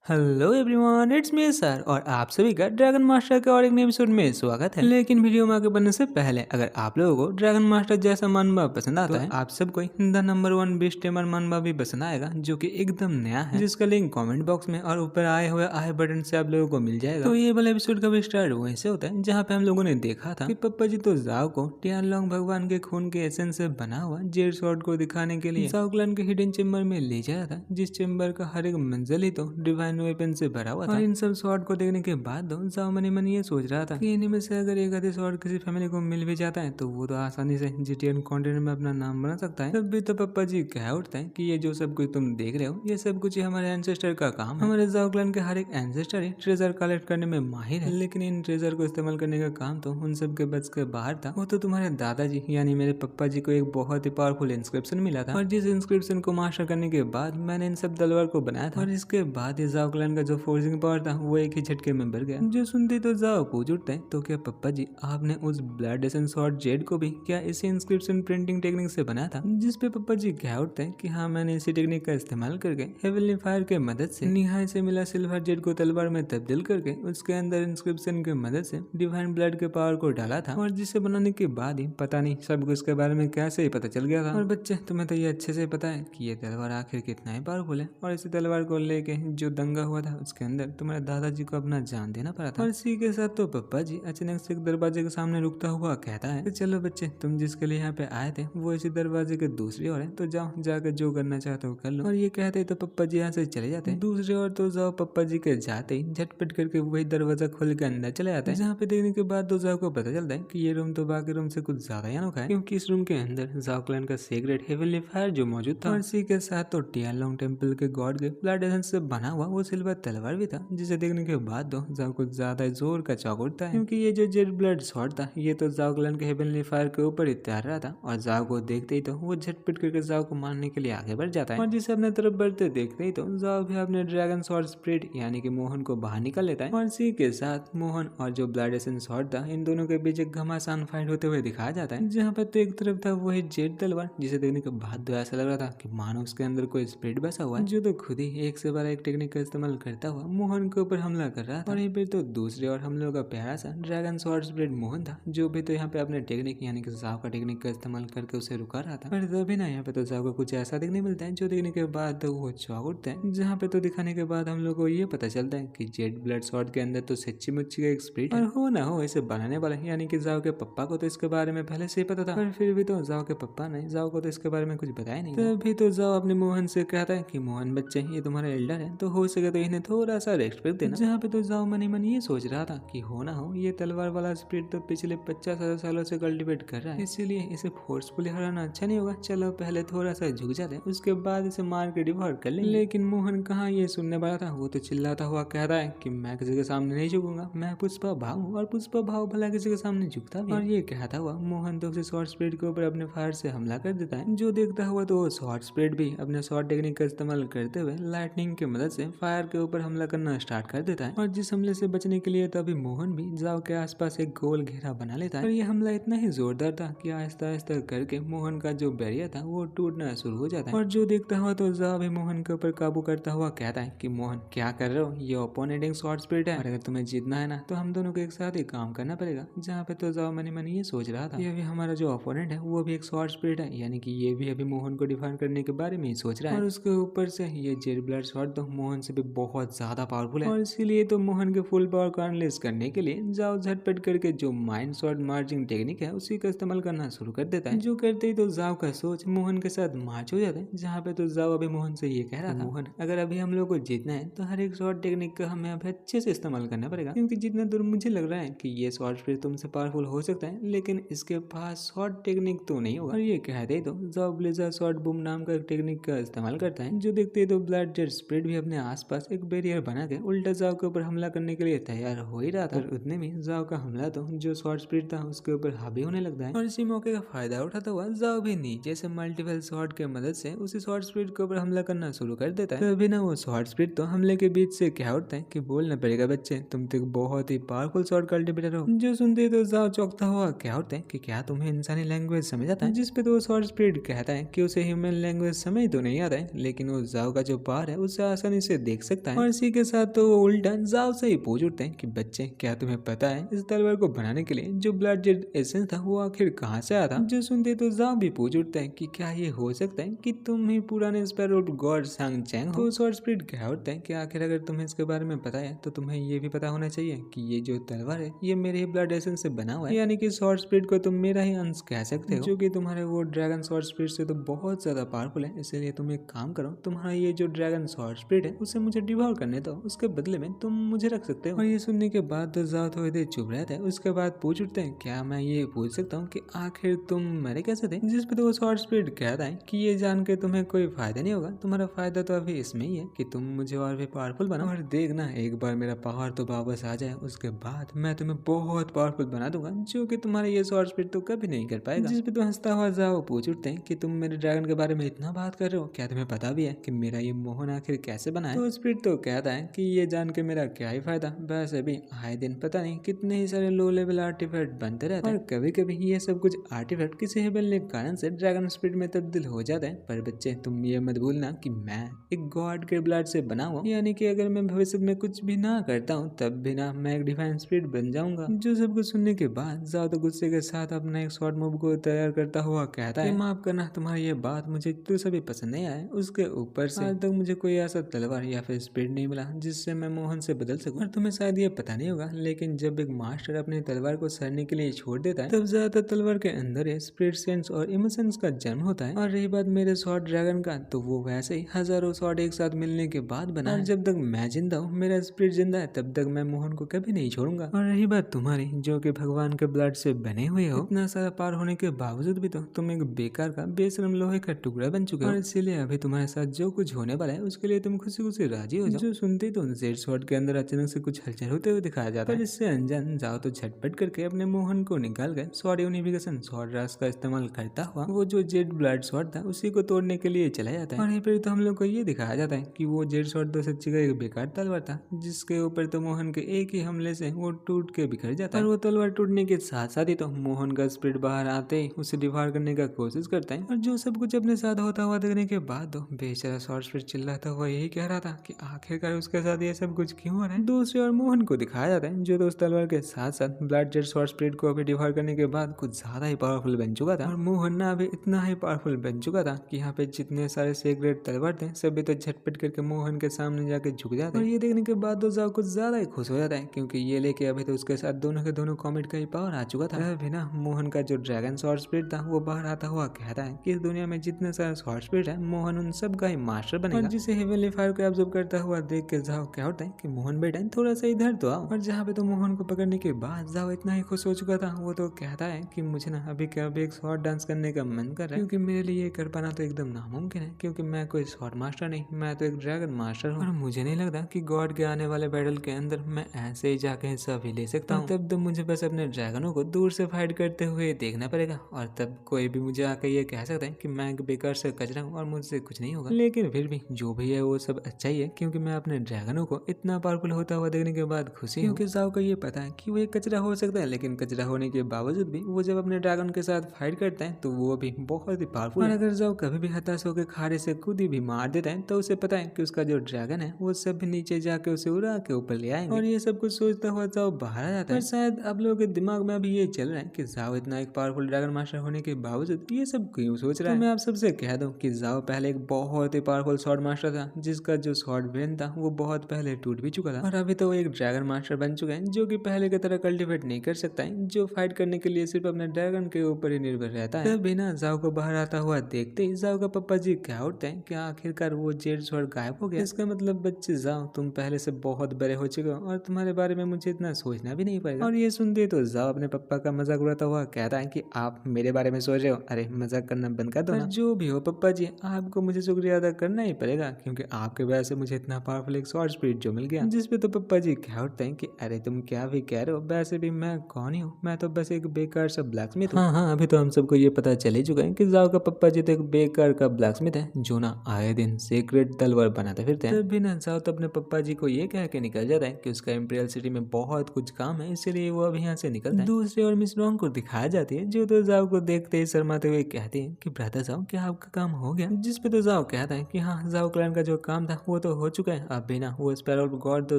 Hello everyone, it's me sir और आप सभी का ड्रैगन मास्टर के और एक नए एपिसोड में स्वागत है। लेकिन वीडियो में आगे बढ़ने से पहले अगर आप लोगों को ड्रैगन मास्टर जैसा मनवा पसंद आता है, आप सबको द नंबर 1 बीस्ट टेमर मनवा भी पसंद आएगा, जो कि एकदम नया है, जिसका लिंक कमेंट बॉक्स में और ऊपर आए हुए आई बटन से आप लोगों को मिल जाएगा। तो ये वाला एपिसोड का भी स्टार्ट वहीं से होता है जहाँ पे हम लोगों ने देखा था कि पप्पा जी तो जाओ को टियानलोंग भगवान के खून के एसेंस से बना हुआ जेड स्वॉर्ड को दिखाने के लिए जाओ क्लैन के हिडन चेम्बर में ले जाया था, जिस चेम्बर का हर एक मंजिल ही तो डिवाइन वेपन से भरा हुआ था। और इन सब स्वॉर्ड को देखने के बाद जाओ मनी मन ये सोच रहा था कि इनमें से अगर एक आधे स्वॉर्ड किसी फैमिली को मिल भी जाता है तो वो तो आसानी से जीटीएन कंटेंट में अपना नाम बना सकता है। तब भी तो पप्पा जी कह उठते हैं कि ये जो सब कुछ तुम देख रहे हो ये सब कुछ ही हमारे एंसेस्टर का काम है। हमारे जाओ क्लैन के हर एक एंसेस्टर ही ट्रेजर कलेक्ट करने में माहिर है, लेकिन इन ट्रेजर को इस्तेमाल करने का काम तो उन सब के बस के बाहर था। वो तो तुम्हारे दादाजी यानी मेरे पप्पा जी को एक बहुत ही पावरफुल इंस्क्रिप्शन मिला था, और जिस इंस्क्रिप्शन को मास्टर करने के बाद मैंने इन सब तलवार को बनाया था। और इसके बाद ये जाओ क्लैन का जो फोर्सिंग पावर था वो एक ही झटके में बढ़ गया। जो सुनते तो जाओ पूछ उठते हैं, तो क्या पप्पा जी आपने उस ब्लड एसेंस स्वॉर्ड जेड को भी क्या इसी इंस्क्रिप्शन प्रिंटिंग टेक्निक से बनाया था? जिस पे पप्पा जी कह उठते हैं कि हाँ, मैंने इसी टेक्निक का इस्तेमाल करके हेवनली फायर के मदद से निहाय से मिला सिल्वर जेड को तलवार में तब्दील करके उसके अंदर इंस्क्रिप्शन की मदद से डिवाइन ब्लड के पावर को डाला था। और जिसे बनाने के बाद ही पता नहीं सब कुछ के बारे में कैसे ही पता चल गया था। और बच्चे तुम्हें तो ये अच्छे से पता है कि ये तलवार आखिर कितना ही पावरफुल है, और इसी तलवार को लेके जो दंगा हुआ था उसके अंदर तुम्हारे दादाजी को अपना जान देना पड़ा था। और इसी के साथ तो पप्पा जी अचानक से एक दरवाजे के सामने रुकता हुआ कहता है कि चलो बच्चे, तुम जिसके लिए यहाँ पे आए थे वो इसी दरवाजे के दूसरी ओर है, तो जाओ जाकर जो करना चाहते हो कर लो। और ये कहते ही तो पप्पा जी यहाँ से चले जाते हैं। दूसरी ओर तो जाओ पप्पा जी के जाते ही झटपट करके वही दरवाजा खोल के अंदर चले जाता है, जहाँ पे देखने के बाद तो जाओ को पता चलता है कि ये रूम तो बाकी रूम से कुछ ज्यादा ही अनोखा है, क्योंकि इस रूम के अंदर जाओ क्लैन का सीक्रेट हेवनली फायर जो मौजूद था। और इसी के साथ तो टियानलोंग टेम्पल के गॉड के ब्लड एसेंस से बना हुआ वो सिल्वर तलवार भी था, जिसे देखने के बाद तो जाओ कुछ ज्यादा जोर का चौंक उठता है, क्योंकि ये जो जेड ब्लड स्वॉर्ड था ये तो जाओ क्लैन के हेवनली फायर के ऊपर ही तैर रहा था। और जाओ को देखते ही तो वो झटपट करके जाओ को मारने के लिए आगे बढ़ जाता है, और जिसे अपने तरफ बढ़ते देखते ही तो जाओ भी अपने ड्रैगन स्वॉर्ड स्पिरिट यानी कि मोहन को बाहर निकाल लेता है। और इसी के साथ मोहन और जो ब्लड एसेंस स्वॉर्ड था इन दोनों के बीच एक घमासान फाइट होते हुए दिखाया जाता है, जहाँ पे तो एक तरफ था वही जेड तलवार, जिसे देखने के बाद तो ऐसा लग रहा था कि मानो उसके अंदर कोई स्पिरिट बसा हुआ है, जो तो खुद ही एक से बार एक टेक्निक का इस्तेमाल करता हुआ मोहन के ऊपर हमला कर रहा था। और ये तो दूसरी ओर हम लोगों का प्यारा सा ड्रैगन स्वॉर्ड स्पिरिट मोहन था, जो भी तो यहाँ पे अपने टेक्निक यानी कि जाव का टेक्निक का इस्तेमाल करके उसे रुका रहा था। पर तभी ना यहाँ पे तो जाव को कुछ ऐसा देखने मिलता है जो देखने के बाद तो वो चौंक उठता है, जहाँ पे तो दिखाने के बाद हम लोग को ये पता चलता है कि जेड ब्लड स्वॉर्ड के अंदर तो सच्ची मुच्ची का एक स्पिरिट है, और हो ना हो इसे बनाने वाला यानी कि जाव के पप्पा को तो इसके बारे में पहले से ही पता था, पर फिर भी तो जाव के पप्पा ने जाव को तो इसके बारे में कुछ बताया नहीं। तभी तो जाव अपने मोहन से कहता है कि मोहन बच्चे ये तुम्हारा एल्डर है, तो हो सके तो इन्हें थोड़ा सा रेस्पेक्ट देना। जहाँ पे तो जाओ मनी मन ये सोच रहा था कि हो ना हो ये तलवार वाला स्पिरिट तो पिछले 50 सालों से कल्टिवेट कर रहा है, इसीलिए इसे फोर्सफुली हराना अच्छा नहीं होगा। चलो पहले थोड़ा सा झुक जाते हैं, उसके बाद इसे मार के डिवोर कर लेंगे। लेकिन मोहन कहाँ ये सुनने वाला था, वो तो चिल्लाता हुआ कह रहा है कि मैं किसी के सामने नहीं झुकूंगा, मैं पुष्पा भाव हूँ, और पुष्पा भाव भला किसी के सामने झुकता भी। और ये कहता हुआ मोहन तो उसे शॉर्ट स्पिरिट के ऊपर अपने फायर से हमला कर देता है, जो देखता हुआ तो शॉर्ट स्पिरिट भी अपने शॉर्ट टेक्निक का इस्तेमाल करते हुए लाइटनिंग की मदद से फायर के ऊपर हमला करना स्टार्ट कर देता है। और जिस हमले से बचने के लिए तभी मोहन भी जाओ के आसपास एक गोल घेरा बना लेता है। और ये हमला इतना ही जोरदार था कि आहिस्ता आहिस्ता करके मोहन का जो बैरियर था वो टूटना शुरू हो जाता है। और जो देखता हुआ तो जाओ भी मोहन के ऊपर काबू करता हुआ कहता है कि मोहन क्या कर रहे हो, ये ओपोनेटिंग शॉर्ट स्पिरिट है, और अगर तुम्हें जीतना है ना तो हम दोनों को एक साथ ही काम करना पड़ेगा। जहाँ पे तो जाओ मनी मनी ये सोच रहा था ये भी हमारा जो ओपोनेंट है वो भी एक शॉर्ट स्पिरिट है, यानी कि ये भी अभी मोहन को डिफाइन करने के बारे में ही सोच रहा है। और उसके ऊपर से ये जेड ब्लड स्वॉर्ड तो मोहन से भी बहुत ज्यादा पावरफुल है, और इसीलिए तो मोहन के फुल पावर को अनलेस करने के लिए जाओ झटपट करके जो माइंड स्वॉर्ड मार्जिंग टेक्निक है उसी का इस्तेमाल करना शुरू कर देता है। जो करते ही तो जाओ का सोच मोहन के साथ मार्च हो जाता है, जहाँ पे तो जाओ अभी मोहन से ये कह रहा था मोहन अगर अभी हम लोग को जीतना है तो हर एक शॉर्ट टेक्निक का हमें अभी अच्छे से इस्तेमाल करना पड़ेगा, क्योंकि जितना दूर मुझे लग रहा है कि ये शॉर्ट स्पिरिट तुमसे पावरफुल हो सकता है, लेकिन इसके पास शॉर्ट टेक्निक तो नहीं होगा। और ये कहते ही तो जाओ ब्लेजर शॉर्ट बूम नाम का टेक्निक का इस्तेमाल करता है, जो देखते ही तो ब्लड जेड स्पिरिट भी अपने आसपास एक बैरियर बना के उल्टा जाओ के ऊपर हमला करने के लिए तैयार हो ही रहा था। और उतने में जाओ का हमला तो जो शॉर्ट स्पिरिट था उसके ऊपर हावी होने लगता है, और इसी मौके का फायदा उठाता हुआ जाओ भी नीचे से मल्टीपल शॉर्ट के मदद से उसी शॉर्ट स्पिरिट के ऊपर हमला करना शुरू कर देता है। तभी ना वो शॉर्ट स्पिरिट तो हमले के बीच से क्या उठता है कि बोलना पड़ेगा बच्चे, तुम तो बहुत ही पावरफुल शॉर्ट कल्टिवेटर हो। जो सुनते तो जाओ चौंकता हुआ क्या उठता है कि क्या तुम्हें इंसानी लैंग्वेज समझ आता है, जिसपे तो शॉर्ट स्पिरिट कहता है कि उसे ह्यूमन लैंग्वेज समझ तो नहीं आता है, लेकिन वो जाओ का जो पावर है उसे आसानी से देख सकता है। और इसी के साथ तो वो उल्टा जाओ से ही पूछ उठते हैं कि बच्चे क्या तुम्हें पता है इस तलवार को बनाने के लिए जो ब्लड जेड एसेंस था वो आखिर कहाँ से आया था। जो सुनते तो जाओ भी पूछ उठते हैं कि क्या ये हो सकता है कि तुम ही पुराने स्पैरो गॉड सांग चैंग हो। तो शॉर्ट स्प्रिट कह उठते हैं कि आखिर अगर तुम्हें इसके बारे में पता है तो तुम्हें ये भी पता होना चाहिए कि ये जो तलवार है ये मेरे ही ब्लड एसेंस से बना हुआ है, यानी कि शॉर्ट स्प्रिट को तुम मेरा ही अंश कह सकते हो, जो कि तुम्हारे वो ड्रैगन शॉर्ट स्प्रिट से तो बहुत ज्यादा पावरफुल है। इसलिए तुम एक काम करो, तुम्हारा ये जो ड्रैगन शॉर्ट स्प्रिट है उसे मुझे डिवोर करने दो, उसके बदले में तुम मुझे रख सकते हो। और ये सुनने के बाद तो जाओ थोड़ी देर चुप रहता है। उसके बाद पूछ उठते हैं क्या मैं ये पूछ सकता हूँ कि आखिर तुम मरे कैसे थे। जिस पे तो वो शॉर्ट स्प्रिट कहता है कि ये जान के तुम्हें कोई फायदा नहीं होगा, तुम्हारा फायदा तो अभी इसमें ही है कि तुम मुझे और भी पावरफुल बनाओ, और देखना एक बार मेरा पावर तो वापस आ जाए उसके बाद मैं तुम्हें बहुत पावरफुल बना दूंगा, जो कि तुम्हारा ये शॉर्ट स्प्रिट तो कभी नहीं कर पाएगा। जिस पे तो हंसता हुआ जाओ पूछ उठते हैं कि तुम मेरे ड्रैगन के बारे में इतना बात कर रहे हो, क्या तुम्हें पता भी है कि मेरा ये मोहन आखिर कैसे बना है। तो स्प्रिट तो कहता है कि ये जान के मेरा क्या ही फायदा, वैसे भी आए दिन पता नहीं कितने ही सारे लो लेवल आर्टिफैक्ट बनते रहते हैं, और कभी कभी ये सब कुछ आर्टिफैक्ट किसी हेबल कारण से ड्रैगन स्प्रिट में तब्दील हो जाता है। पर बच्चे तुम ये मत भूलना कि मैं एक गॉड के ब्लड से बना हुआ, यानी कि अगर मैं भविष्य में कुछ भी ना करता हूँ तब भी ना मैं एक डिवाइन स्पिरिट बन जाऊंगा। जो सब कुछ सुनने के बाद जाओ तो गुस्से के साथ अपना एक शॉर्ट मूव को तैयार करता हुआ कहता है माफ करना तुम्हारी ये बात मुझे तो सभी पसंद नहीं आया, उसके ऊपर से आज तक मुझे कोई ऐसा तलवार या फिर स्पिरिट नहीं मिला जिससे मैं मोहन से बदल सकूं। और तुम्हें शायद ये पता नहीं होगा लेकिन जब एक मास्टर अपनी तलवार को सड़ने के लिए छोड़ देता है तब ज्यादातर तलवार के अंदर स्पिरिट सेंस और इमोशंस का जन्म होता है। और रही बात मेरे शॉर्ट ड्रैगन का, तो वो वैसे ही हजारों शॉर्ट एक साथ मिलने के बाद बना, और जब तक मैं जिंदा हूँ मेरा स्पिरिट जिंदा है तब तक मैं मोहन को कभी नहीं छोड़ूंगा। और रही बात तुम्हारी जो कि भगवान के ब्लड से बने हुए हो, इतना सारा पार होने के बावजूद भी तो तुम एक बेकार का बेशरम लोहे का टुकड़ा बन चुके हो, और इसीलिए अभी तुम्हारे साथ जो कुछ होने वाला है उसके लिए तुम खुशी खुशी राजी हो जाओ। जो सुनते ही तो जेड शॉर्ट के अंदर अचानक से कुछ हलचल होते हुए दिखाया जाता है। इससे अनजान जाओ तो झटपट करके अपने मोहन को निकाल गए शॉर्ट यूनिफिकेशन शॉर्ट रास का इस्तेमाल करता हुआ वो जो जेड ब्लड शॉर्ट था उसी को तोड़ने के लिए चला जाता है। और फिर तो हम लोग को ये दिखाया जाता है कि वो जेड शॉर्ट तो सच्ची का एक बेकार तलवार था जिसके ऊपर तो मोहन के एक ही हमले से वो टूट के बिखर जाता है। और वो तलवार टूटने के साथ साथ ही तो मोहन का स्पिरिट बाहर आते ही उसे डिवार करने का कोशिश करता है। और जो सब कुछ अपने साथ होता हुआ देखने के बाद तो बेचारा शॉर्ट स्पिरिट चिल्लाता हुआ यही कह रहा था कि आखिरकार उसके साथ ये सब कुछ क्यों हो रहा है। दूसरी ओर मोहन को दिखाया जाता है जो तो उस तलवार के साथ साथ ब्लड जेड शॉर्ट स्पिरिट को अभी डिवार करने के बाद कुछ ज्यादा ही पावरफुल बन चुका था। और मोहन ना अभी इतना ही पावरफुल बन चुका था कि यहाँ पे जितने सारे सेक्रेट तलवार थे सभी तो झटपट करके मोहन के सामने जाके झुक जाते हैं। और ये देखने के बाद तो जाओ कुछ ज्यादा ही खुश हो जाता है क्योंकि ये लेके अभी तो उसके साथ दोनों के दोनों कॉमेट का ही पावर आ चुका था। अभी ना मोहन का जो ड्रैगन शॉर्ट स्पिरिट था वो बाहर आता हुआ कहता है कि इस दुनिया में जितने सारे शॉर्ट स्पिरिट है मोहन उन सब का ही मास्टर बनेगा। और जिसे हेवनली फायर को ऑब्जर्व करता हुआ देख के जाओ क्या होता है कि मोहन बेटा थोड़ा सा इधर तो आओ। और जहाँ पे तो मोहन को पकड़ने के बाद जाओ इतना ही खुश हो चुका था वो तो कहता है कि मुझे ना अभी क्या अभी एक शॉर्ट डांस करने का मन कर रहा है क्योंकि मेरे लिए ये कर पाना तो एकदम नामुमकिन है क्योंकि मैं कोई शॉर्ट मास्टर नहीं, मैं तो एक ड्रैगन मास्टर हूँ। और मुझे नहीं लगता कि गॉड के आने वाले बैटल के अंदर मैं ऐसे ही जाके हिस्सा भी ले सकता हूँ। तब तो मुझे बस अपने ड्रैगनों को दूर से फाइट करते हुए देखना पड़ेगा और तब कोई भी मुझे आकर ये कह सकता है कि मैं एक बेकार से कचरा हूँ और मुझसे कुछ नहीं होगा। लेकिन फिर भी जो भी है वो सब अच्छा ही है क्योंकि मैं अपने ड्रैगनों को इतना पावरफुल होता हुआ देखने के बाद खुशी हूँ क्योंकि जाओ को ये पता है कि वो एक कचरा हो सकता है लेकिन कचरा होने के बावजूद भी वो जब अपने ड्रैगन के साथ फाइट करता है तो वो भी बहुत ही पावरफुल है। अगर जाओ कभी भी हताश होकर खारे से खुद ही भी मार देता है तो उसे पता है कि उसका जो ड्रैगन है वो सब भी नीचे जाके उसे उड़ा के ऊपर ले आएंगे। और ये सब कुछ सोचता हुआ जाओ बाहर आ जाता है। शायद आप लोगों के दिमाग में अभी ये चल रहा है कि जाओ इतना एक पावरफुल ड्रैगन मास्टर होने के बावजूद ये सब क्यों सोच रहा है। मैं आप सबसे कह दूं कि जाओ पहले एक बहुत ही पावरफुल शॉर्ट मास्टर था जिसका जो शॉर्ट ब्रेन था वो बहुत पहले टूट भी चुका था और अभी तो वो एक ड्रैगन मास्टर बन चुका है जो कि पहले की तरह कल्टिवेट नहीं कर सकता है, जो फाइट करने के लिए सिर्फ अपने ड्रैगन के ऊपर ही निर्भर रहता है। तब बिना जाओ को बाहर आता हुआ देखते ही जाओ का पप्पा जी क्या उठते हैं कि आखिरकार वो जेड शॉर्ट गायब हो गया। इसका मतलब बच्चे जाओ तुम पहले से बहुत बड़े हो चुके हो और तुम्हारे बारे में मुझे इतना सोचना भी नहीं पड़ेगा। और ये सुनते तो जाओ अपने पप्पा का मजाक उड़ाता हुआ कहता है कि आप मेरे बारे में सोच रहे हो, अरे मजाक करना बंद कर दो ना। जो भी हो पप्पा जी आपको मुझे शुक्रिया अदा करना ही पड़ेगा क्योंकि आपके वजह से मुझे इतना पावरफुल एक शॉर्ट स्पिरिट जो मिल गया। जिसपे तो पप्पा जी क्या उठते हैं कि अरे तुम क्या भी कह रहे हो, वैसे भी मैं कौन ही हूँ, मैं तो बस एक बेकार सा ब्लैकस्मिथ हूँ। हाँ अभी तो हम सबको ये पता चल ही चुका है कि जाओ का पप्पा जी तो एक बेकार का ब्लैकस्मिथ है जो ना आए दिन सीक्रेट तलवार बनाते फिरते हैं। तब भी ना जाओ तो अपने पप्पा जी को ये कह के निकल जाता है कि उसका इंपीरियल सिटी में बहुत कुछ काम है इसलिए वो अब यहाँ से निकलता है। दूसरी ओर मिस रॉन्ग को दिखाया जाती है जो तो जाओ को देखते ही शर्माते हुए कहती है कि ब्रदर जाओ क्या आपका काम हो गया। जिसपे तो जाओ कहता है कि हाँ जाओ क्लैन का जो काम था वो तो हो चुका है, अब भी ना वो स्पैरो गॉड तो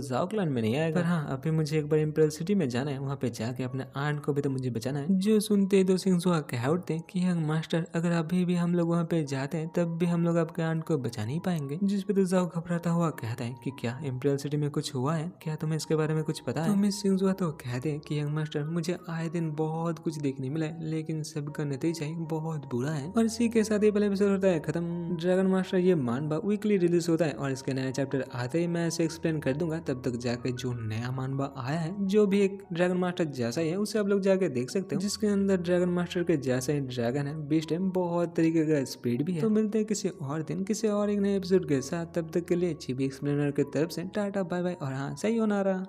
जाओ क्लान में नहीं आएगा। पर हाँ, अभी मुझे एक बार इम्पेरियल सिटी में जाना है, वहाँ पे जाके अपने आंट को भी तो मुझे बचाना है। जो सुनते ही तो सिंगजुआ कह उठते कि यंग मास्टर, अगर अभी भी हम लोग वहाँ पे जाते हैं तब भी हम लोग आपके आंट को बचा नहीं पाएंगे। जिस पे तो जाओ घबराता हुआ कहता है कि क्या इम्पेरियल सिटी में कुछ हुआ है, क्या तुम्हें इसके बारे में कुछ पता है? तो मिस सिंगजुआ तो कहते हैं कि यंग मास्टर, मुझे आए दिन बहुत कुछ देखने मिला है, लेकिन सबका नतीजा ही बहुत बुरा है। और इसी के साथ ही पहले एपिसोड होता है खत्म। ड्रैगन मास्टर ये मानबा वीकली रिलीज होता है और इसके नया चैप्टर आते ही मैं इसे एक्सप्लेन कर दूंगा। तब तक जाके जो नया मानबा आया है, जो भी एक ड्रैगन मास्टर जैसा ही है, उसे आप लोग जाके देख सकते हो, जिसके अंदर ड्रैगन मास्टर के जैसा ही ड्रैगन है, बीस्ट है, बहुत तरीके का स्पीड भी है। तो मिलते हैं किसी और दिन किसी और एक नए एपिसोड के साथ। तब तक के लिए चिबी एक्सप्लेनर की तरफ से टाटा बाय बाय और हाँ, सही होना रहा।